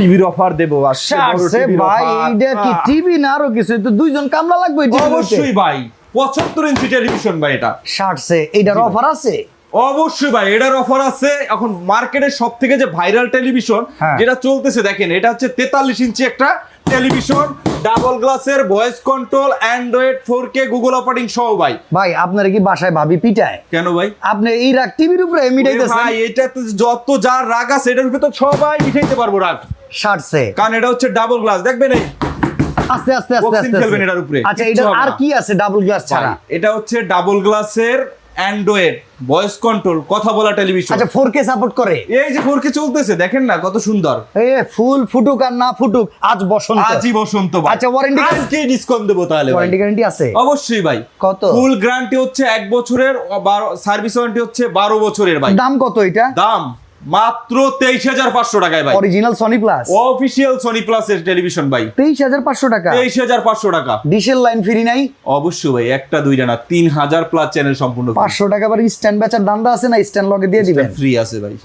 টিভির অফার দেবো শার্টসে ভাই এইটা কি টিভি না আরো কিছু, তো দুইজন কামলা লাগবে এই টিভি অবশ্যই ভাই 75 ইঞ্চি টেলিভিশন ভাই এটা। শার্টসে এইটার অফার আছে? অবশ্যই ভাই এটার অফার আছে। এখন মার্কেটের সব থেকে যে ভাইরাল টেলিভিশন যেটা চলতেছে দেখেন, এটা হচ্ছে 43 ইঞ্চি একটা টেলিভিশন, ডাবল গ্লাসের, voice control, Android 4K, Google operating সহ ভাই। ভাই আপনার কি বাসায় ভাবি পিটায়? কেন ভাই? আপনি এই রাগ টিভির উপরে মিটাইতেছেন? ভাই এটাতে যত যার রাগ আছে এটার উপরে তো সবাই মিটাইতে পারবো রাগ। শার্টসে কারণ এটা হচ্ছে ডাবল গ্লাস, দেখবেন এই আস্তে আস্তে আস্তে বক্সিং আস্তে খেলবেন এটার উপরে। আচ্ছা এটা আর কি আছে ডাবল গ্লাস ছাড়া? এটা হচ্ছে ডাবল গ্লাসের অ্যান্ড্রয়েড ভয়েস কন্ট্রোল কথা বলা টেলিভিশন। আচ্ছা 4K সাপোর্ট করে? এই যে 4K চলতেছে দেখেন না কত সুন্দর। এ ফুল ফুটুক আর না ফুটুক আজ বসন্ত। আজই বসন্ত ভাই। আচ্ছা ওয়ারেন্টি আজকে ডিসকাউন্ট দেব তাহলে। ওয়ারেন্টি গ্যারান্টি আছে? অবশ্যই ভাই। কত? ফুল গ্যারান্টি হচ্ছে 1 বছরের, সার্ভিস ওয়ারেন্টি হচ্ছে 12 বছরের ভাই। দাম কত এটা? দাম মাত্র 23,500 টাকায় ভাই। Original Sony plus, official Sony প্লাসের টেলিভিশন ভাই। 23,500 টাকা। 23,500 টাকা। ডিশের লাইন ফ্রি নাই? অবশ্যই ভাই, একটা দুইটা না 3000 প্লাস চ্যানেল সম্পূর্ণ 500 টাকা আবার স্ট্যান্ড বেচার দান্দা আছে না? স্ট্যান্ড লগে দিয়ে দিবেন? ফ্রি আছে ভাই।